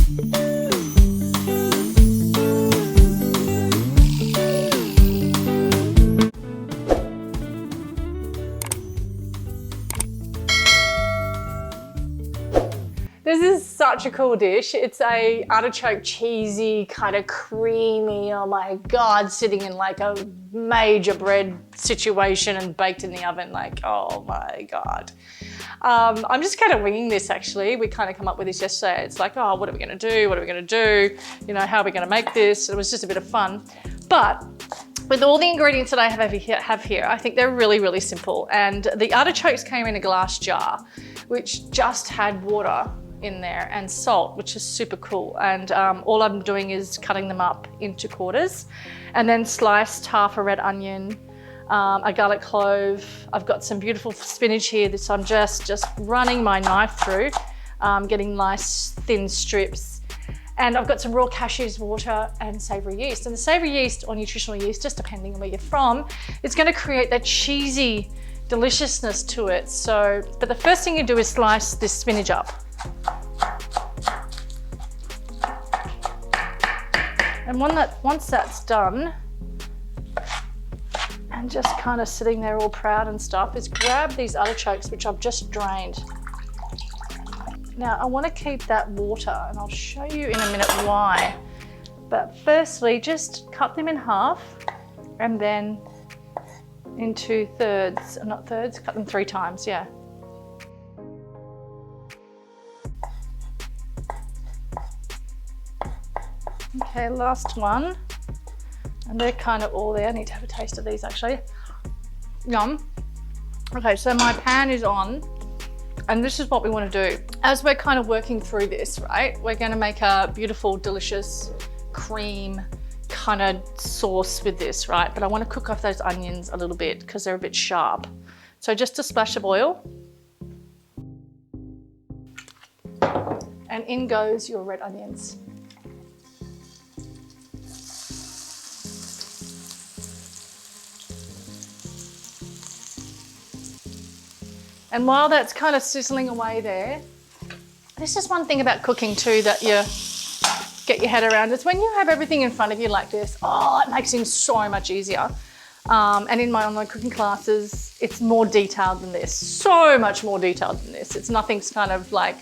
This is such a cool dish. It's a artichoke cheesy, kind of creamy, oh my God, sitting in like a major bread situation and baked in the oven, like, oh my God. I'm just kind of winging this actually. We kind of come up with this yesterday. It's like, oh, what are we gonna do? What are we gonna do? You know, how are we gonna make this? It was just a bit of fun. But with all the ingredients that I have here, I think they're really, really simple. And the artichokes came in a glass jar, which just had water in there and salt, which is super cool. And all I'm doing is cutting them up into quarters and then sliced half a red onion, a garlic clove. I've got some beautiful spinach here that I'm just running my knife through, getting nice thin strips. And I've got some raw cashews, water, and savory yeast. And the savory yeast or nutritional yeast, just depending on where you're from, it's going to create that cheesy deliciousness to it. So, but the first thing you do is slice this spinach up. And once that's done, and just kind of sitting there all proud and stuff, is grab these artichokes, which I've just drained. Now I want to keep that water, and I'll show you in a minute why. But firstly, just cut them in half and then into thirds, not thirds, cut them 3 times, yeah. Okay, last one. And they're kind of all there. I need to have a taste of these actually. Yum. Okay, so my pan is on, and this is what we want to do. As we're kind of working through this, right, we're going to make a beautiful, delicious cream kind of sauce with this, right? But I want to cook off those onions a little bit because they're a bit sharp. So just a splash of oil. And in goes your red onions. And while that's kind of sizzling away there, this is one thing about cooking too that you get your head around. It's when you have everything in front of you like this, oh, it makes things so much easier. And in my online cooking classes, it's more detailed than this, so much more detailed than this. It's nothing's kind of like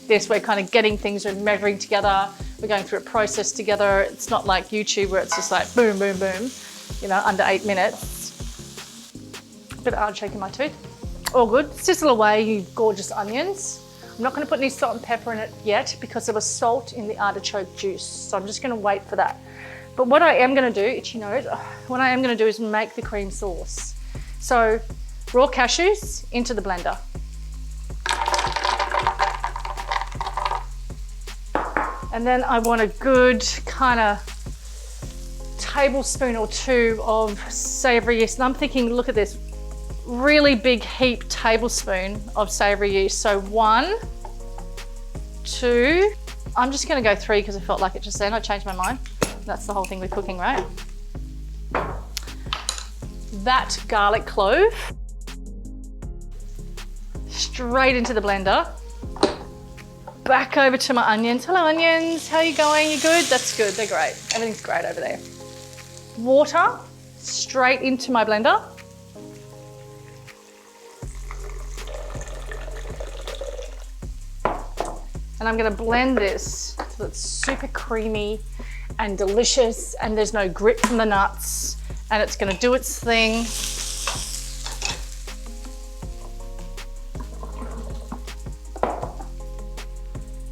this. We're kind of getting things, we're measuring together, we're going through a process together. It's not like YouTube where it's just like boom, boom, boom, you know, under 8 minutes. A bit of artichoke in my tooth. All good. Sizzle away, you gorgeous onions. I'm not going to put any salt and pepper in it yet because there was salt in the artichoke juice. So I'm just going to wait for that. But what I am going to do, itchy nose, what I am going to do is make the cream sauce. So raw cashews into the blender. And then I want a good kind of tablespoon or 2 of savory yeast. And I'm thinking, look at this. Really big heap tablespoon of savory yeast. So 1, 2, I'm just going to go 3 because I felt like it just then. I changed my mind. That's the whole thing with cooking, right? That garlic clove straight into the blender. Back over to my onions. Hello onions, how are you going? You good? That's good, they're great. Everything's great over there. Water straight into my blender. And I'm gonna blend this so it's super creamy and delicious and there's no grit from the nuts and it's gonna do its thing.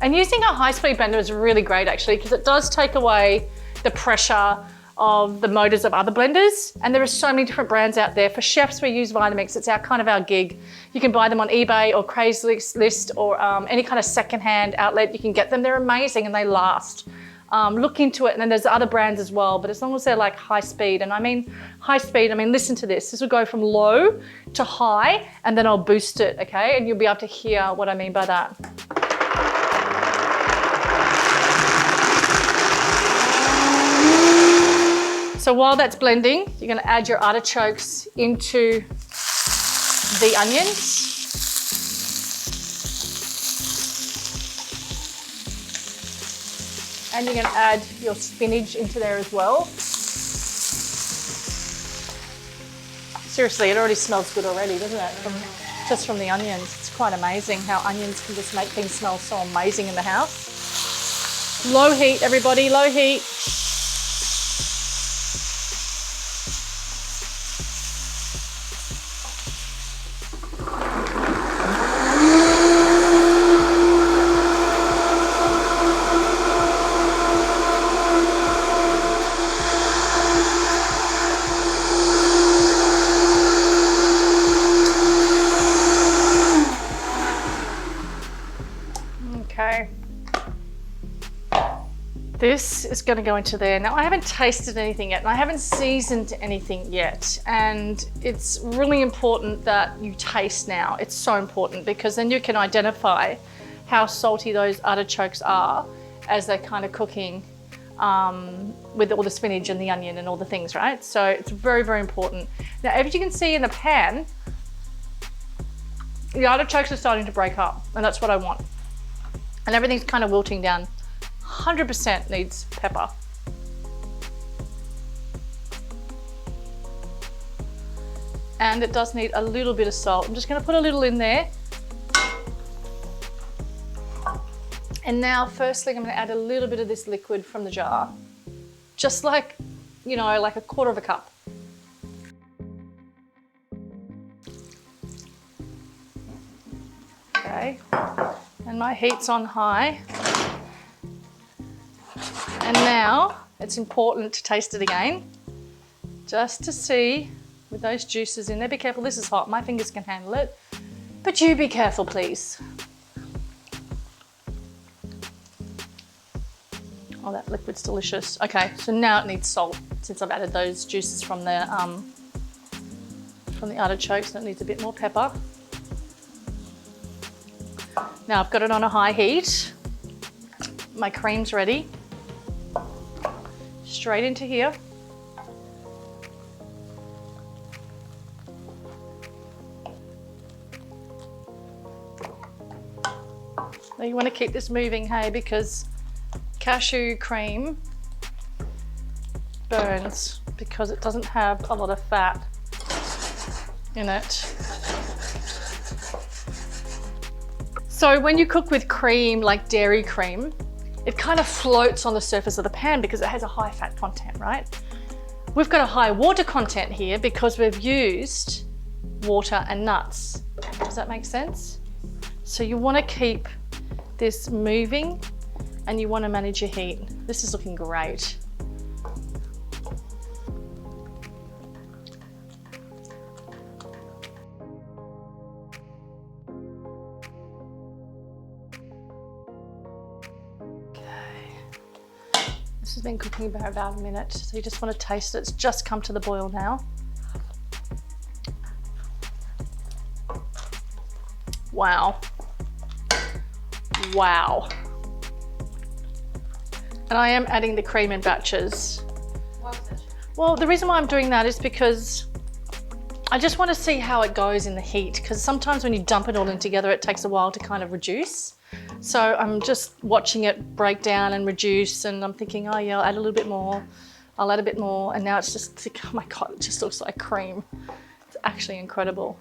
And using a high-speed blender is really great actually because it does take away the pressure of the motors of other blenders. And there are so many different brands out there. For chefs, we use Vitamix. It's kind of our gig. You can buy them on eBay or Craigslist or any kind of secondhand outlet. You can get them. They're amazing and they last. Look into it. And then there's other brands as well, but as long as they're like high speed, and I mean high speed, I mean, listen to this. This will go from low to high and then I'll boost it, okay? And you'll be able to hear what I mean by that. So while that's blending, you're gonna add your artichokes into the onions. And you're gonna add your spinach into there as well. Seriously, it already smells good already, doesn't it? Just from the onions. It's quite amazing how onions can just make things smell so amazing in the house. Low heat, everybody, low heat. Okay. This is going to go into there. Now I haven't tasted anything yet and I haven't seasoned anything yet. And it's really important that you taste now. It's so important because then you can identify how salty those artichokes are as they're kind of cooking with all the spinach and the onion and all the things, right? So it's very, very important. Now, as you can see in the pan, the artichokes are starting to break up and that's what I want. And everything's kind of wilting down. 100% needs pepper. And it does need a little bit of salt. I'm just going to put a little in there. And now, firstly, I'm going to add a little bit of this liquid from the jar. Just like, you know, like a quarter of a cup. Okay. And my heat's on high. And now it's important to taste it again, just to see with those juices in there. Be careful, this is hot, my fingers can handle it, but you be careful, please. Oh, that liquid's delicious. Okay, so now it needs salt, since I've added those juices from the artichokes, and it needs a bit more pepper. Now I've got it on a high heat. My cream's ready. Straight into here. Now you want to keep this moving, hey, because cashew cream burns because it doesn't have a lot of fat in it. So when you cook with cream, like dairy cream, it kind of floats on the surface of the pan because it has a high fat content, right? We've got a high water content here because we've used water and nuts. Does that make sense? So you want to keep this moving and you want to manage your heat. This is looking great. This has been cooking for about a minute, so you just want to taste it. It's just come to the boil now. Wow. Wow. And I am adding the cream in batches. Why was that? Well, the reason why I'm doing that is because I just want to see how it goes in the heat, because sometimes when you dump it all in together, it takes a while to kind of reduce. So I'm just watching it break down and reduce, and I'm thinking, oh yeah, I'll add a little bit more. I'll add a bit more, and now it's just, oh my God, it just looks like cream. It's actually incredible.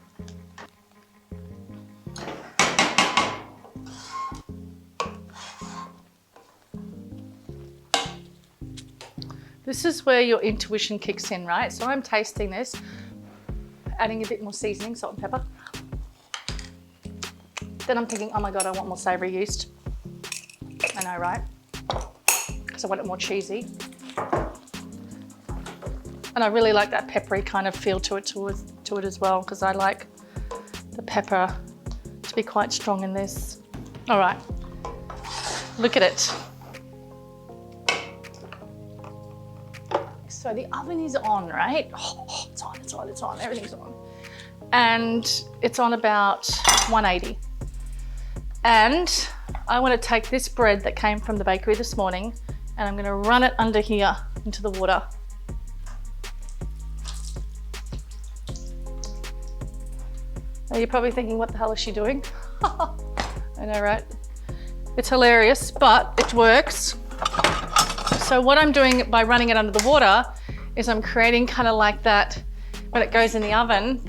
This is where your intuition kicks in, right? So I'm tasting this, adding a bit more seasoning, salt and pepper. Then I'm thinking, oh my God, I want more savory yeast. I know, right? Because I want it more cheesy. And I really like that peppery kind of feel to it as well, because I like the pepper to be quite strong in this. All right, look at it. So the oven is on, right? Oh, it's on, it's on, it's on, everything's on. And it's on about 180. And I want to take this bread that came from the bakery this morning and I'm going to run it under here into the water. Now you're probably thinking, what the hell is she doing? I know, right? It's hilarious, but it works. So what I'm doing by running it under the water is I'm creating kind of like that. When it goes in the oven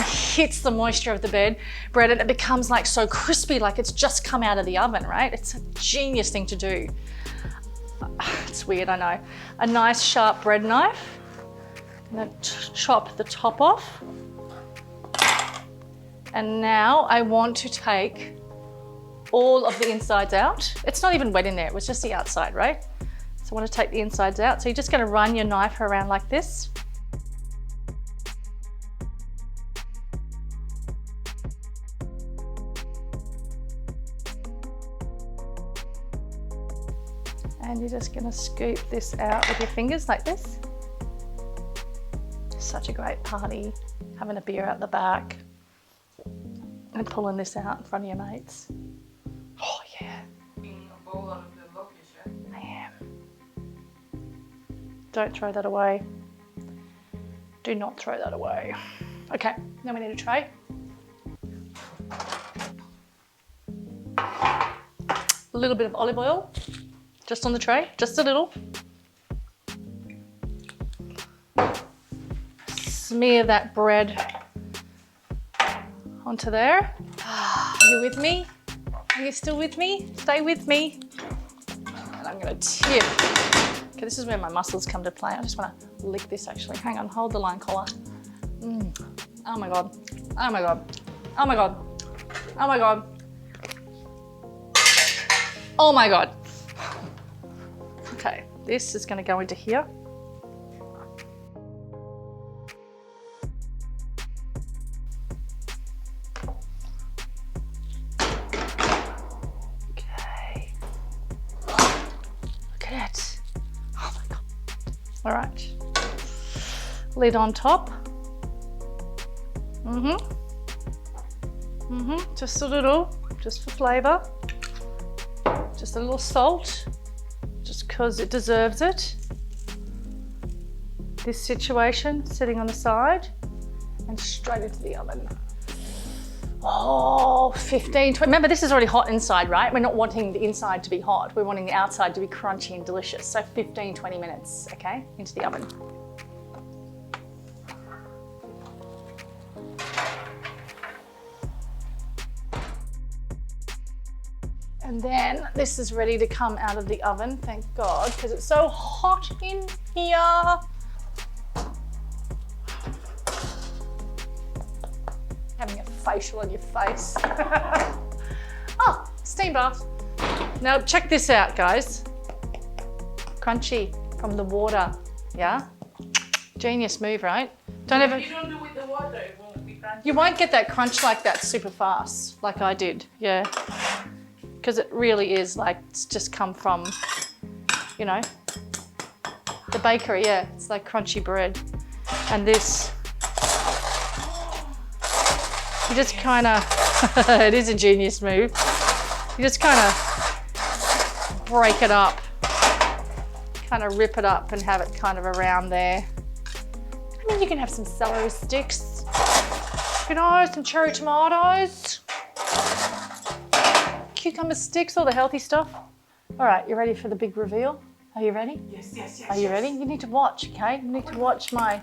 hits the moisture of the bread and it becomes like so crispy, like it's just come out of the oven, right? It's a genius thing to do. It's weird, I know. A nice sharp bread knife. I'm gonna chop the top off. And now I want to take all of the insides out. It's not even wet in there, it was just the outside, right? So I want to take the insides out. So you're just gonna run your knife around like this. And you're just gonna scoop this out with your fingers like this. Such a great party, having a beer out the back and pulling this out in front of your mates. Oh yeah. I am. Don't throw that away. Do not throw that away. Okay, now we need a tray. A little bit of olive oil. Just on the tray, just a little. Smear that bread onto there. Are you with me? Are you still with me? Stay with me. And I'm gonna tip. Okay, this is where my muscles come to play. I just wanna lick this actually. Hang on, hold the line collar. Oh my God, oh my God, oh my God, oh my God. Oh my God. Okay, this is going to go into here. Okay. Look at it. Oh my God. All right. Lid on top. Just a little, just for flavour. Just a little salt. Just because it deserves it. This situation, sitting on the side and straight into the oven. Oh, 15, 20. Remember, this is already hot inside, right? We're not wanting the inside to be hot. We're wanting the outside to be crunchy and delicious. So 15, 20 minutes, okay, into the oven. And then this is ready to come out of the oven, thank God, because it's so hot in here. Having a facial on your face. Oh, steam bath. Now check this out, guys. Crunchy from the water, yeah? Genius move, right? If you don't do it with the water, it won't be crunchy. You won't get that crunch like that super fast, like I did, yeah. Because it really is like, it's just come from, you know, the bakery, yeah. It's like crunchy bread. And this, you just kind of, it is a genius move. You just kind of break it up, kind of rip it up and have it kind of around there. I mean, you can have some celery sticks, you know, some cherry tomatoes. Cucumber sticks, all the healthy stuff. All right, you ready for the big reveal? Are you ready? Yes. Are you ready? You need to watch, okay? You need to watch my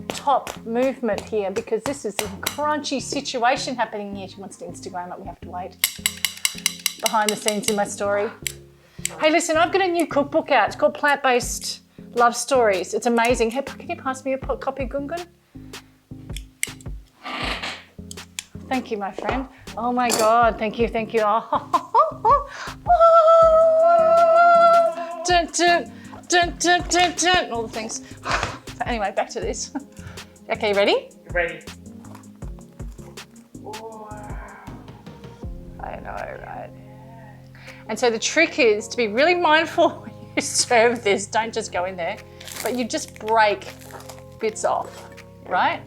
top movement here because this is a crunchy situation happening here. She wants to Instagram it, we have to wait. Behind the scenes in my story. Hey, listen, I've got a new cookbook out. It's called Plant-Based Love Stories. It's amazing. Hey, can you pass me a copy, Gungun? Thank you, my friend. Oh my God, thank you. Oh. Dun, dun, dun, dun, dun, dun. All the things. Anyway, back to this. Okay, ready? Ready. I know, right? And so the trick is to be really mindful when you serve this. Don't just go in there, but you just break bits off, right?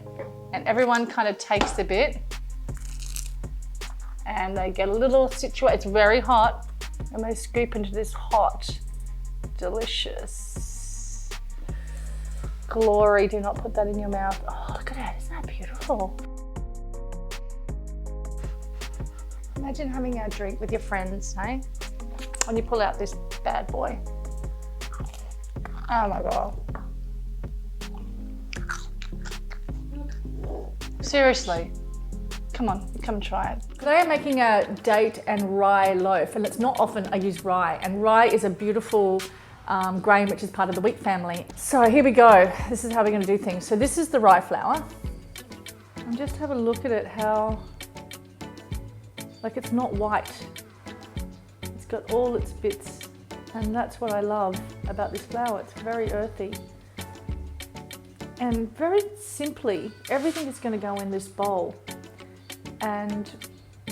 And everyone kind of takes the bit and they get a little situated. It's very hot and they scoop into this hot, delicious glory. Do not put that in your mouth. Oh, look at that, isn't that beautiful? Imagine having a drink with your friends, hey? When you pull out this bad boy. Oh my God. Seriously. Come on, come try it. Today I'm making a date and rye loaf, and it's not often I use rye, and rye is a beautiful grain which is part of the wheat family. So here we go. This is how we're going to do things. So this is the rye flour. And just have a look at it, how, like, it's not white. It's got all its bits, and that's what I love about this flour. It's very earthy. And very simply, everything is going to go in this bowl. And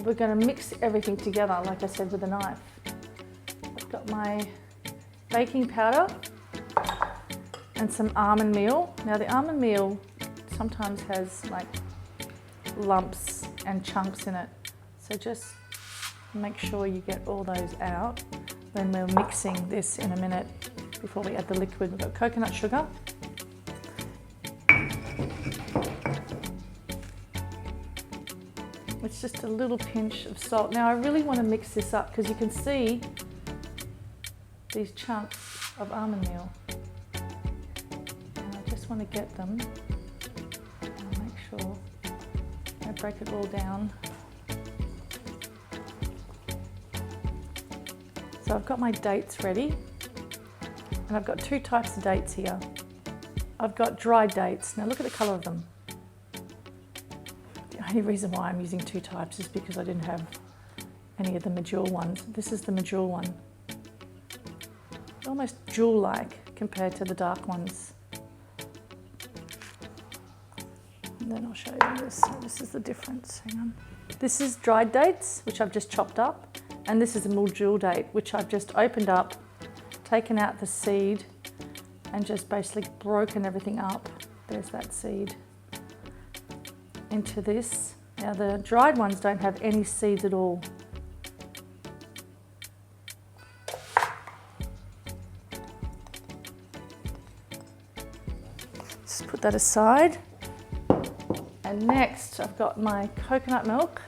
we're going to mix everything together, like I said, with a knife. I've got my baking powder and some almond meal. Now the almond meal sometimes has like lumps and chunks in it. So just make sure you get all those out when we're mixing this in a minute before we add the liquid. We've got coconut sugar. It's just a little pinch of salt. Now I really want to mix this up because you can see these chunks of almond meal. And I just want to get them and make sure I break it all down. So I've got my dates ready, and I've got two types of dates here. I've got dried dates. Now look at the colour of them. The only reason why I'm using two types is because I didn't have any of the medjool ones. This is the medjool one. Almost jewel-like compared to the dark ones. And then I'll show you this. So this is the difference. Hang on. This is dried dates, which I've just chopped up, and this is a medjool date, which I've just opened up, taken out the seed, and just basically broken everything up. There's that seed. Into this. Now the dried ones don't have any seeds at all. Just put that aside. And next I've got my coconut milk.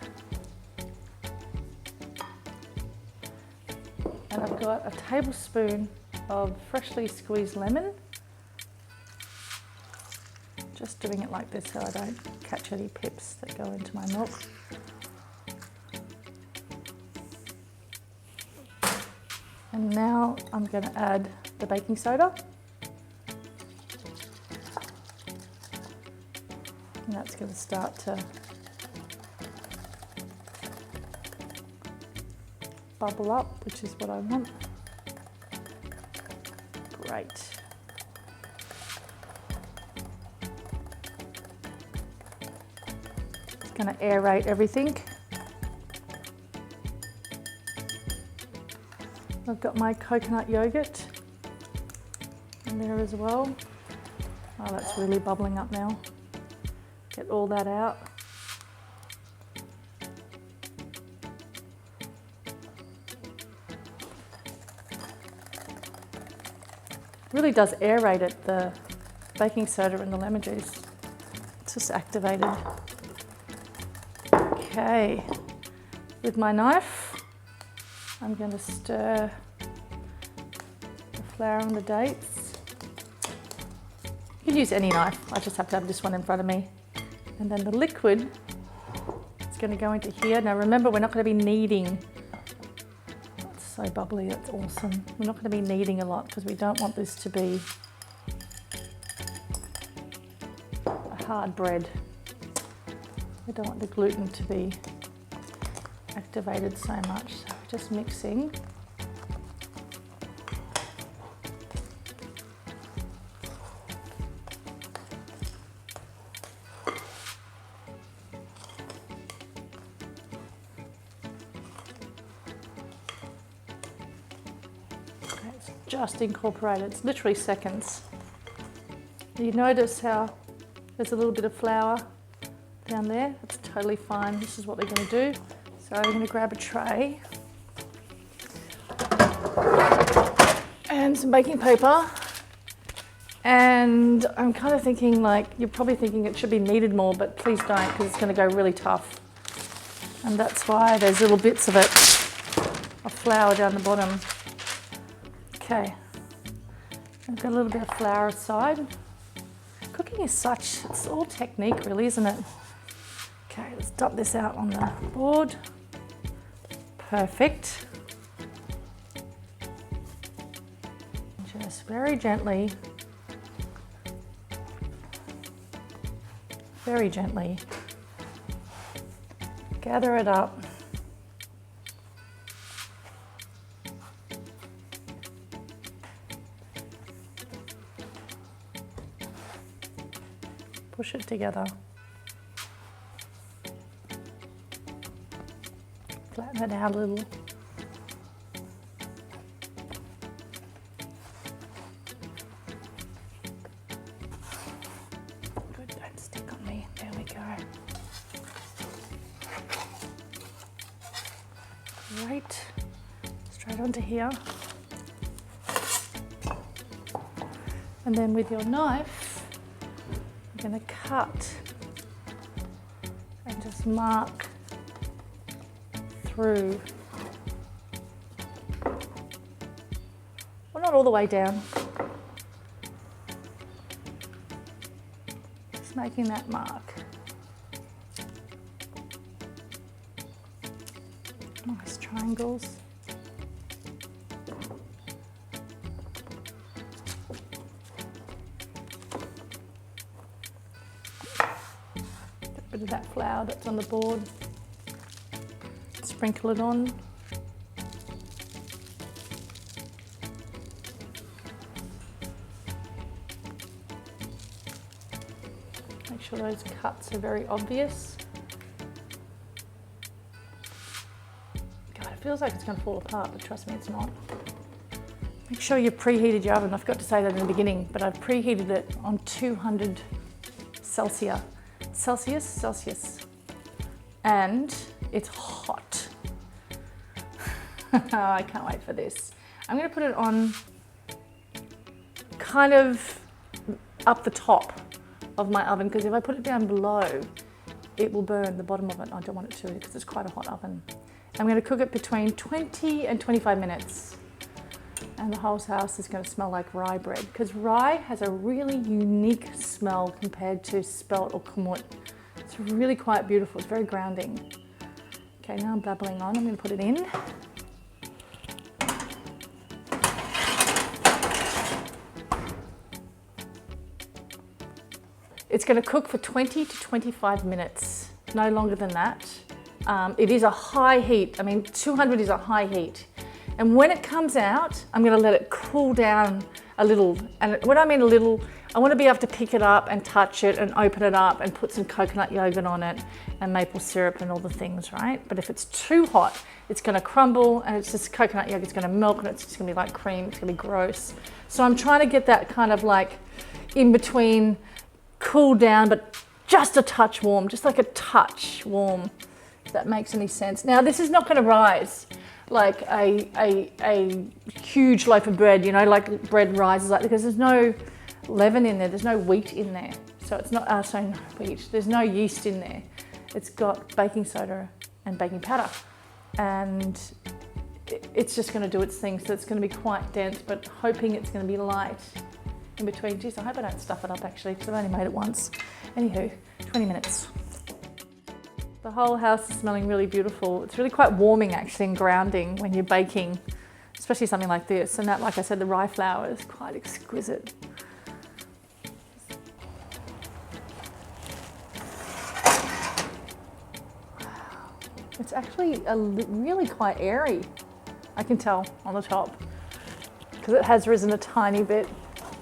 And I've got a tablespoon of freshly squeezed lemon. Just doing it like this so I don't catch any pips that go into my milk. And now I'm going to add the baking soda. And that's going to start to bubble up, which is what I want. Great. It's going to aerate everything. I've got my coconut yogurt in there as well. Oh, that's really bubbling up now. Get all that out. Really does aerate it, the baking soda and the lemon juice. It's just activated. Okay, with my knife, I'm going to stir the flour and the dates. You can use any knife, I just have to have this one in front of me. And then the liquid is going to go into here. Now remember, we're not going to be kneading. That's so bubbly, that's awesome. We're not going to be kneading a lot because we don't want this to be a hard bread. We don't want the gluten to be activated so much. So just mixing. It's just incorporated, it's literally seconds. You notice how there's a little bit of flour down there. That's totally fine. This is what we're going to do. So I'm going to grab a tray and some baking paper. And I'm kind of thinking, like, you're probably thinking it should be kneaded more, but please don't, because it's going to go really tough. And that's why there's little bits of it, of flour down the bottom. Okay, I've got a little bit of flour aside. Cooking is it's all technique really, isn't it? Okay, let's dump this out on the board. Perfect. Just very gently gather it up. Push it together. Flatten it out a little. Good, don't stick on me. There we go. Right, straight onto here. And then with your knife, you're going to cut and just mark through. Well, not all the way down. Just making that mark. Nice triangles. Get rid of that flour that's on the board. Sprinkle it on. Make sure those cuts are very obvious. God, it feels like it's going to fall apart, but trust me, it's not. Make sure you preheated your oven. I forgot to say that in the beginning, but I've preheated it on 200 Celsius. And it's hot. I can't wait for this. I'm going to put it on kind of up the top of my oven, because if I put it down below, it will burn the bottom of it. I don't want it to, because it's quite a hot oven. I'm going to cook it between 20 and 25 minutes. And the whole house is going to smell like rye bread, because rye has a really unique smell compared to spelt or kumut. It's really quite beautiful. It's very grounding. Okay, now I'm babbling on. I'm going to put it in. It's going to cook for 20 to 25 minutes, no longer than that. It is a high heat. I mean, 200 is a high heat. And when it comes out, I'm going to let it cool down a little. And when I mean a little, I want to be able to pick it up and touch it and open it up and put some coconut yogurt on it and maple syrup and all the things, right? But if it's too hot, it's going to crumble, and it's just coconut yogurt's going to melt, and it's just going to be like cream. It's going to be gross. So I'm trying to get that kind of like in between, cool down, but just a touch warm, just like a touch warm, if that makes any sense. Now, this is not going to rise like a huge loaf of bread, you know, like bread rises like, because there's no leaven in there, there's no wheat in there. So it's not, no wheat, there's no yeast in there. It's got baking soda and baking powder. And it's just going to do its thing. So it's going to be quite dense, but hoping it's going to be light in between. Geez, I hope I don't stuff it up actually, because I've only made it once. Anywho, 20 minutes. The whole house is smelling really beautiful. It's really quite warming actually and grounding when you're baking, especially something like this. And that, like I said, the rye flour is quite exquisite. It's actually really quite airy, I can tell on the top, because it has risen a tiny bit.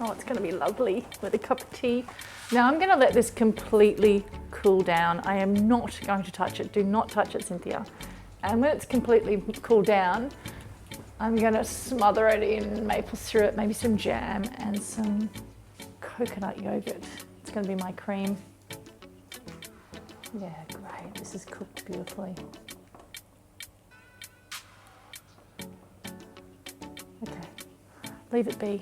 Oh, it's going to be lovely with a cup of tea. Now I'm going to let this completely cool down. I am not going to touch it. Do not touch it, Cynthia. And when it's completely cooled down, I'm going to smother it in maple syrup, maybe some jam and some coconut yogurt. It's going to be my cream. Yeah, great. This is cooked beautifully. Okay, leave it be.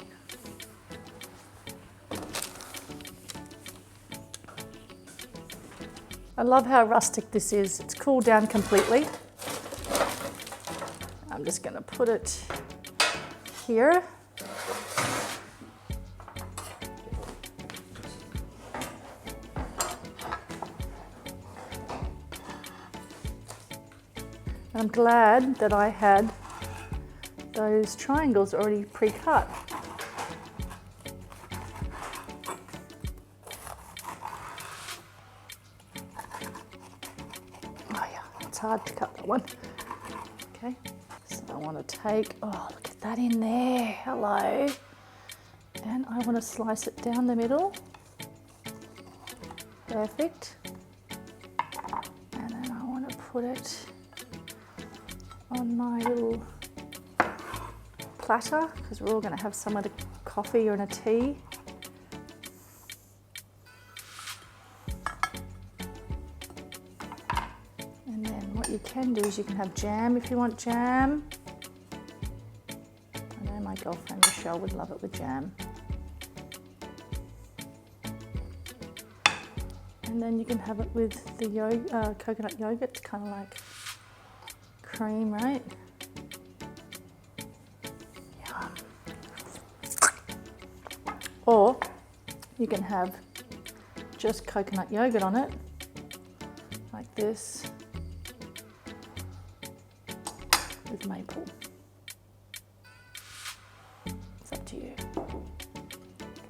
I love how rustic this is. It's cooled down completely. I'm just going to put it here. I'm glad that I had those triangles already pre-cut. Oh yeah, it's hard to cut that one. Okay, so I want to take, oh look at that in there, hello. And I want to slice it down the middle. Perfect. And then I want to put it on my little platter because we're all going to have some of the coffee or a tea. And then what you can do is you can have jam if you want jam. I know my girlfriend Michelle would love it with jam. And then you can have it with the coconut yogurt. It's kind of like cream, right? Yum. Or you can have just coconut yogurt on it, like this, with maple. It's up to you. I'm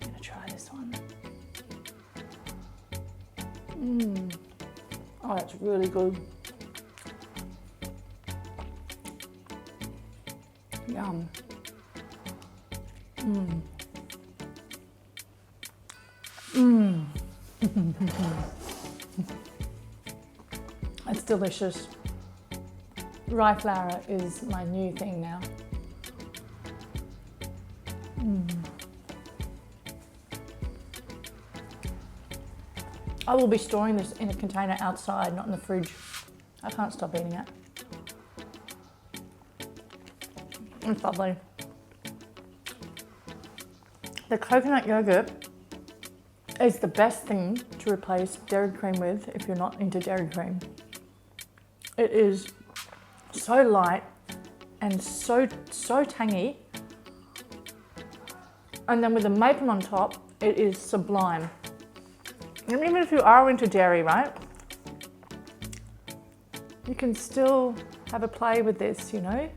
going to try this one. Oh, that's really good. Yum. It's delicious. Rye flour is my new thing now. I will be storing this in a container outside, not in the fridge. I can't stop eating it. It's lovely. The coconut yogurt is the best thing to replace dairy cream with if you're not into dairy cream. It is so light and so tangy. And then with the maple on top, it is sublime. And even if you are into dairy, right, you can still have a play with this, you know,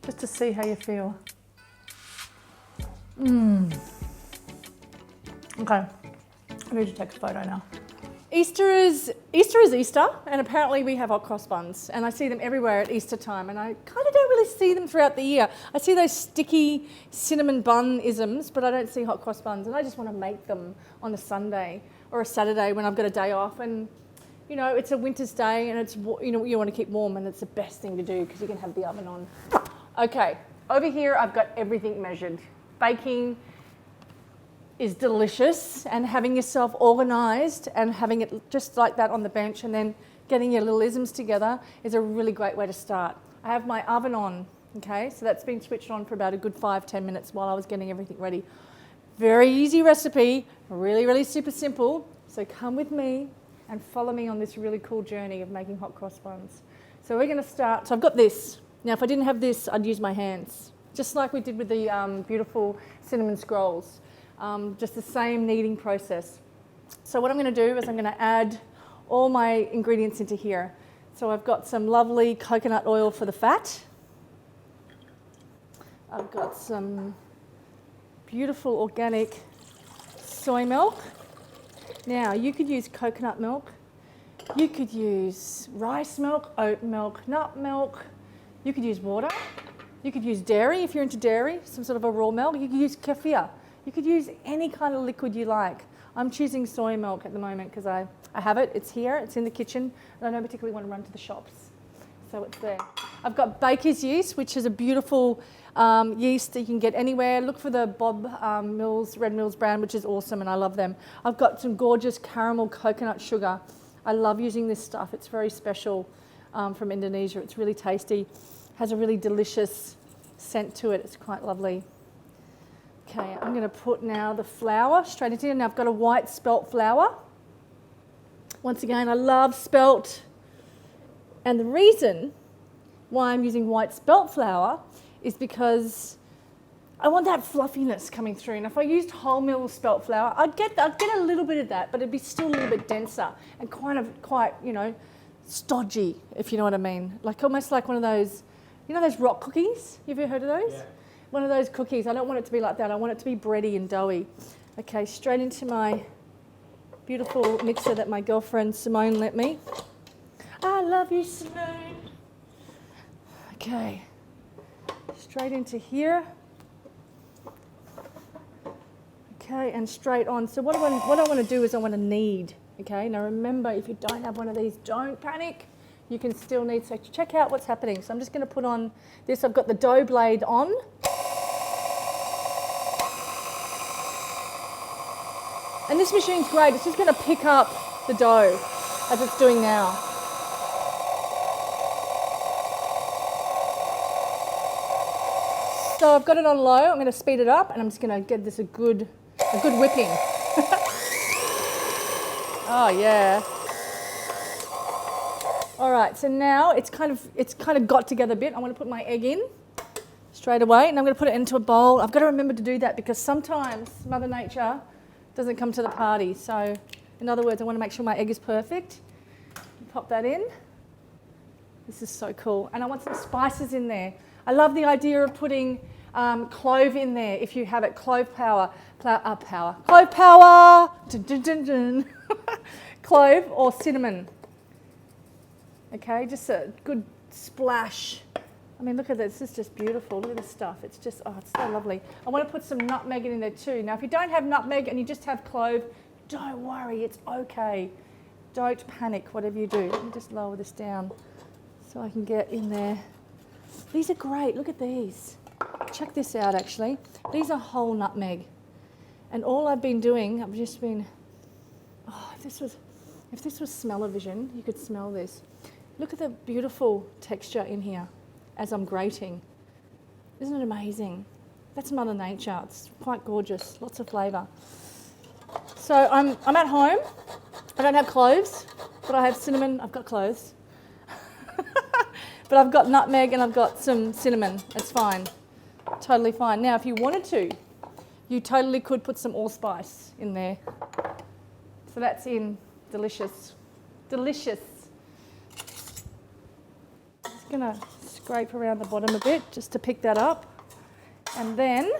just to see how you feel. Okay, I need to take a photo now. Easter is Easter, and apparently we have hot cross buns, and I see them everywhere at Easter time, and I kind of don't really see them throughout the year. I see those sticky cinnamon bun-isms, but I don't see hot cross buns, and I just want to make them on a Sunday or a Saturday when I've got a day off, and you know, it's a winter's day, and it's, you know, you want to keep warm, and it's the best thing to do because you can have the oven on. Okay, over here I've got everything measured. Baking is delicious, and having yourself organised and having it just like that on the bench and then getting your little isms together is a really great way to start. I have my oven on, okay, so that's been switched on for about a good 5-10 minutes while I was getting everything ready. Very easy recipe, really super simple, so come with me and follow me on this really cool journey of making hot cross buns. So we're going to start, so I've got this. Now if I didn't have this, I'd use my hands, just like we did with the beautiful cinnamon scrolls. Just the same kneading process. So what I'm going to do is I'm going to add all my ingredients into here. So I've got some lovely coconut oil for the fat. I've got some beautiful organic soy milk. Now you could use coconut milk, you could use rice milk, oat milk, nut milk, you could use water, you could use dairy if you're into dairy, some sort of a raw milk, you could use kefir. You could use any kind of liquid you like. I'm choosing soy milk at the moment because I have it, it's here, it's in the kitchen, and I don't particularly want to run to the shops. So it's there. I've got baker's yeast, which is a beautiful yeast that you can get anywhere. Look for the Bob Mills, Red Mills brand, which is awesome, and I love them. I've got some gorgeous caramel coconut sugar. I love using this stuff. It's very special from Indonesia. It's really tasty, has a really delicious scent to it. It's quite lovely. Okay, I'm going to put now the flour straight into it. Now I've got a white spelt flour. Once again, I love spelt. And the reason why I'm using white spelt flour is because I want that fluffiness coming through. And if I used wholemeal spelt flour, I'd get a little bit of that, but it'd be still a little bit denser and quite, you know, stodgy, if you know what I mean. Like almost like one of those, you know those rock cookies? You've ever heard of those? Yeah. One of those cookies. I don't want it to be like that. I want it to be bready and doughy. Okay, straight into my beautiful mixer that my girlfriend Simone lent me. I love you, Simone. Okay, straight into here. Okay, and straight on. So what I want to do is I want to knead. Okay, now remember, if you don't have one of these, don't panic. You can still knead. So check out what's happening. So I'm just going to put on this. I've got the dough blade on. And this machine's great. It's just going to pick up the dough as it's doing now. So I've got it on low. I'm going to speed it up, and I'm just going to get this a good whipping. Oh yeah. All right. So now it's kind of got together a bit. I want to put my egg in straight away, and I'm going to put it into a bowl. I've got to remember to do that because sometimes Mother Nature doesn't come to the party. So, in other words, I want to make sure my egg is perfect. Pop that in. This is so cool. And I want some spices in there. I love the idea of putting clove in there if you have it. Clove power. Clove power! Dun, dun, dun, dun. Clove or cinnamon. Okay, just a good splash. I mean, look at this. This is just beautiful. Look at this stuff. It's just, oh, it's so lovely. I want to put some nutmeg in there too. Now, if you don't have nutmeg and you just have clove, don't worry. It's okay. Don't panic, whatever you do. Let me just lower this down so I can get in there. These are great. Look at these. Check this out, actually. These are whole nutmeg. And all I've been doing, I've just been, oh, if this was smell-o-vision, you could smell this. Look at the beautiful texture in here as I'm grating. Isn't it amazing? That's Mother Nature. It's quite gorgeous, lots of flavour. So I'm at home. I don't have cloves, but I have cinnamon. I've got cloves. But I've got nutmeg and I've got some cinnamon. It's fine. Totally fine. Now, if you wanted to, you totally could put some allspice in there. So that's in. Delicious. Delicious. Just going to scrape around the bottom a bit just to pick that up. And then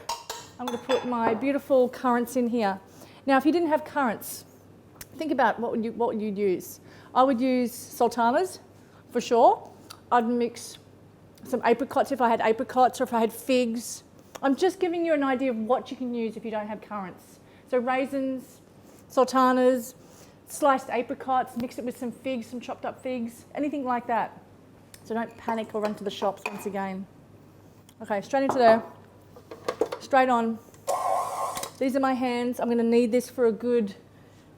I'm going to put my beautiful currants in here. Now, if you didn't have currants, think about what would you use. I would use sultanas for sure. I'd mix some apricots if I had apricots or if I had figs. I'm just giving you an idea of what you can use if you don't have currants. So raisins, sultanas, sliced apricots, mix it with some figs, some chopped up figs, anything like that. So don't panic or run to the shops once again. Okay, straight into there, straight on. These are my hands. I'm going to knead this for a good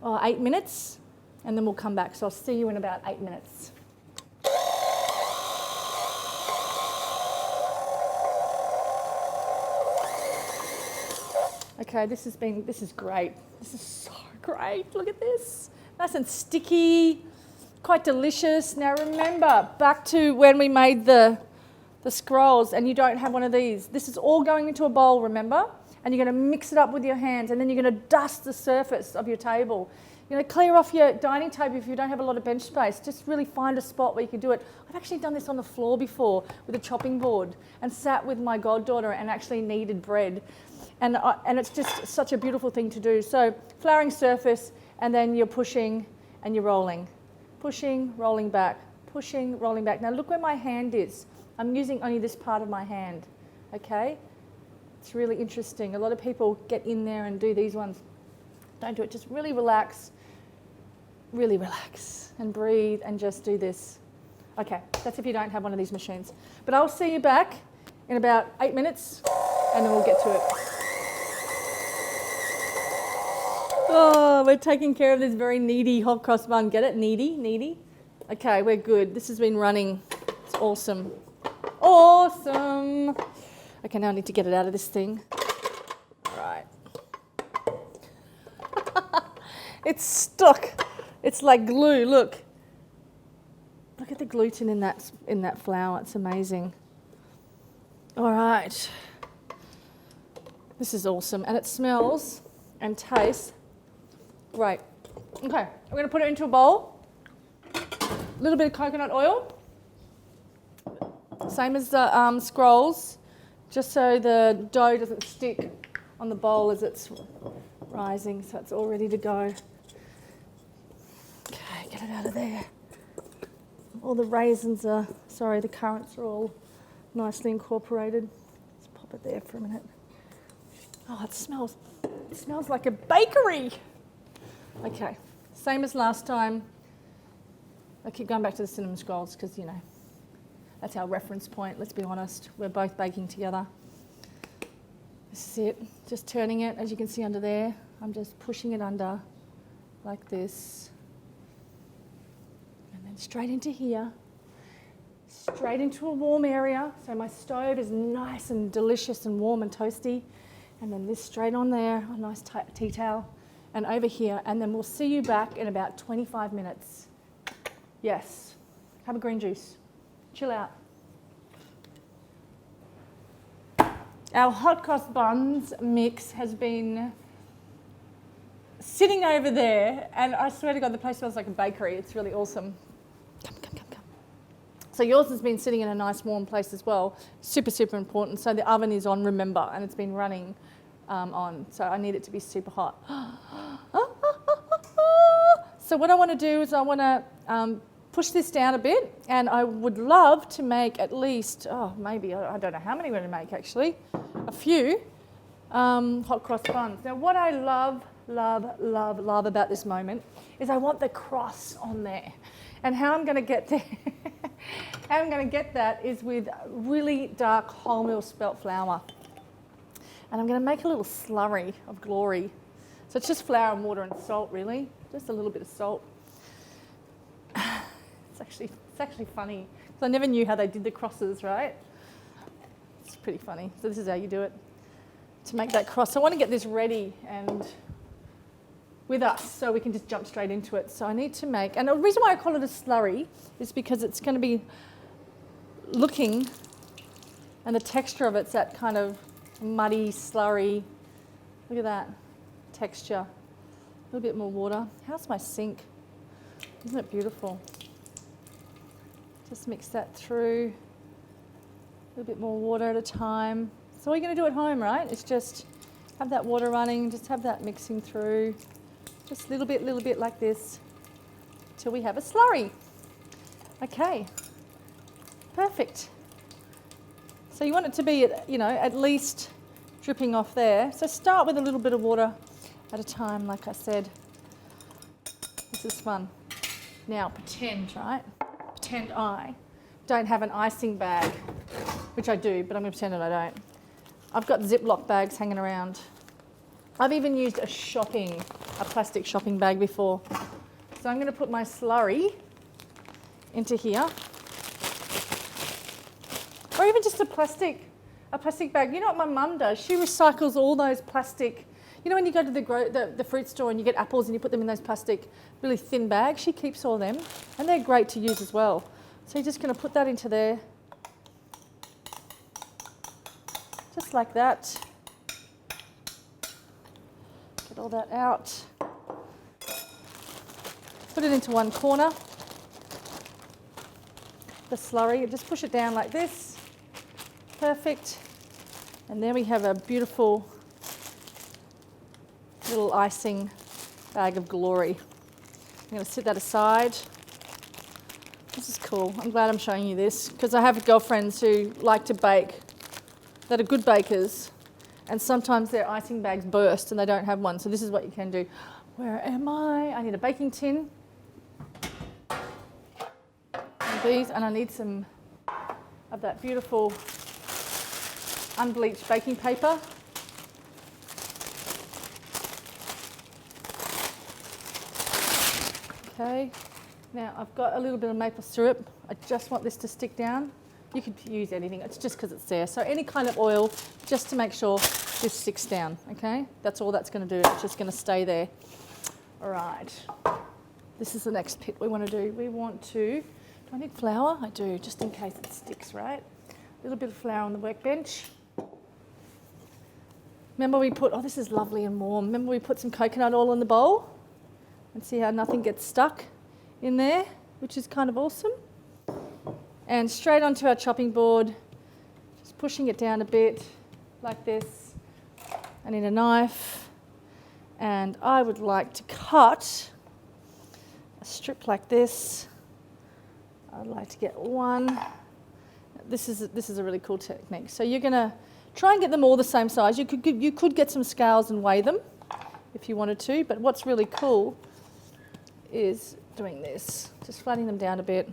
8 minutes and then we'll come back. So I'll see you in about 8 minutes. Okay, this is great. This is so great. Look at this. Nice and sticky, quite delicious. Now remember, back to when we made the scrolls and you don't have one of these. This is all going into a bowl, remember? And you're going to mix it up with your hands and then you're going to dust the surface of your table. You know, clear off your dining table if you don't have a lot of bench space. Just really find a spot where you can do it. I've actually done this on the floor before with a chopping board and sat with my goddaughter and actually kneaded bread. And it's just such a beautiful thing to do. So flouring surface and then you're pushing and you're rolling. Pushing, rolling back, pushing, rolling back. Now look where my hand is. I'm using only this part of my hand, okay? It's really interesting. A lot of people get in there and do these ones. Don't do it. Just really relax and breathe and just do this. Okay, that's if you don't have one of these machines. But I'll see you back in about 8 minutes and then we'll get to it. Oh, we're taking care of this very needy hot cross bun. Get it? Needy? Okay, we're good. This has been running. It's awesome. Awesome. Okay, now I need to get it out of this thing. All right. It's stuck. It's like glue, look. Look at the gluten in that flour. It's amazing. All right. This is awesome. And it smells and tastes great. Okay, I'm going to put it into a bowl. A little bit of coconut oil. Same as the scrolls, just so the dough doesn't stick on the bowl as it's rising, so it's all ready to go. Okay, get it out of there. All the the currants are all nicely incorporated. Let's pop it there for a minute. Oh, it smells like a bakery. Okay, same as last time. I keep going back to the cinnamon scrolls because, you know, that's our reference point. Let's be honest, we're both baking together. This is it, just turning it, as you can see under there. I'm just pushing it under like this. And then straight into here, straight into a warm area. So my stove is nice and delicious and warm and toasty. And then this straight on there, a nice tea towel. And over here, and then we'll see you back in about 25 minutes. Yes, have a green juice. Chill out. Our hot cross buns mix has been sitting over there, and I swear to God, the place smells like a bakery. It's really awesome. Come. So yours has been sitting in a nice warm place as well. Super, super important. So the oven is on, remember, and it's been running on. So I need it to be super hot. So what I want to do is I want to push this down a bit, and I would love to make at least, maybe, I don't know how many we're going to make actually, a few hot cross buns. Now what I love about this moment is I want the cross on there. And how I'm going to get there, how I'm going to get that is with really dark wholemeal spelt flour. And I'm going to make a little slurry of glory. So it's just flour and water and salt really, just a little bit of salt. It's actually funny, because I never knew how they did the crosses, right? It's pretty funny. So this is how you do it to make that cross. So I want to get this ready and with us so we can just jump straight into it. So I need to make, and the reason why I call it a slurry is because it's going to be looking, and the texture of it's that kind of muddy, slurry. Look at that texture. A little bit more water. How's my sink? Isn't it beautiful? Just mix that through. A little bit more water at a time. So all you're going to do at home, right, is just have that water running, just have that mixing through. Just a little bit like this till we have a slurry. Okay, perfect. So you want it to be, you know, at least dripping off there. So start with a little bit of water at a time, like I said. This is fun. Now pretend, right? Pretend I don't have an icing bag, which I do, but I'm going to pretend that I don't. I've got Ziploc bags hanging around. I've even used a plastic shopping bag before. So I'm going to put my slurry into here. Or even just a plastic bag. You know what my mum does? She recycles all those plastic, you know when you go to the fruit store and you get apples and you put them in those plastic, really thin bags? She keeps all them, and they're great to use as well. So you're just going to put that into there. Just like that. Get all that out. Put it into one corner. The slurry, just push it down like this. Perfect. And there we have a beautiful little icing bag of glory. I'm going to set that aside. This is cool. I'm glad I'm showing you this because I have girlfriends who like to bake, that are good bakers, and sometimes their icing bags burst and they don't have one. So this is what you can do. Where am I? I need a baking tin. And these, and I need some of that beautiful unbleached baking paper. Okay, now I've got a little bit of maple syrup. I just want this to stick down. You could use anything, it's just because it's there. So any kind of oil, just to make sure this sticks down, okay? That's all that's going to do, it's just going to stay there. All right, this is the next bit we want to do. We want to, do I need flour? I do, just in case it sticks, right? A little bit of flour on the workbench. Remember we put, oh this is lovely and warm. Remember we put some coconut oil in the bowl? And see how nothing gets stuck in there? which is kind of awesome. And straight onto our chopping board, just pushing it down a bit like this. I need a knife, and I would like to cut a strip like this. I'd like to get one. This is a really cool technique. So you're going to try and get them all the same size. You could get some scales and weigh them if you wanted to, but what's really cool is doing this, just flattening them down a bit,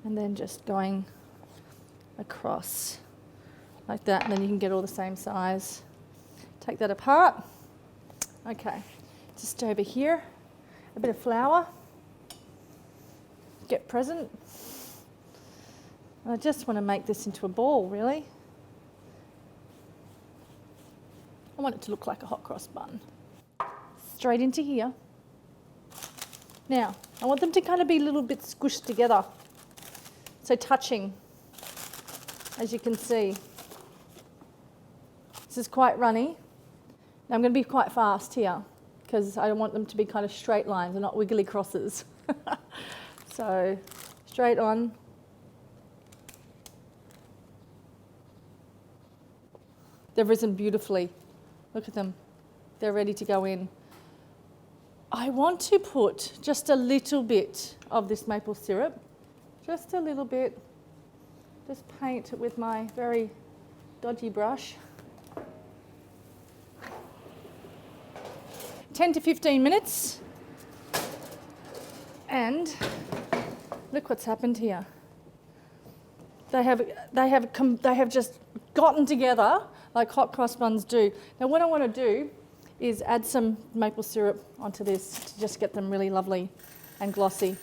and then just going across like that, and then you can get all the same size. Take that apart. Okay, just over here, a bit of flour. Get present. I just want to make this into a ball, really. I want it to look like a hot cross bun. Straight into here. Now, I want them to kind of be a little bit squished together. So touching, as you can see. This is quite runny. Now I'm going to be quite fast here because I want them to be kind of straight lines and not wiggly crosses. So, straight on. They've risen beautifully. Look at them. They're ready to go in. I want to put just a little bit of this maple syrup. Just a little bit. Just paint it with my very dodgy brush. 10 to 15 minutes. And look what's happened here. They have just gotten together like hot cross buns do. Now what I want to do is add some maple syrup onto this to just get them really lovely and glossy.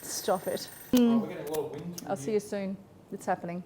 Stop it. Oh, we're getting a lot of wind. I'll see you soon. It's happening.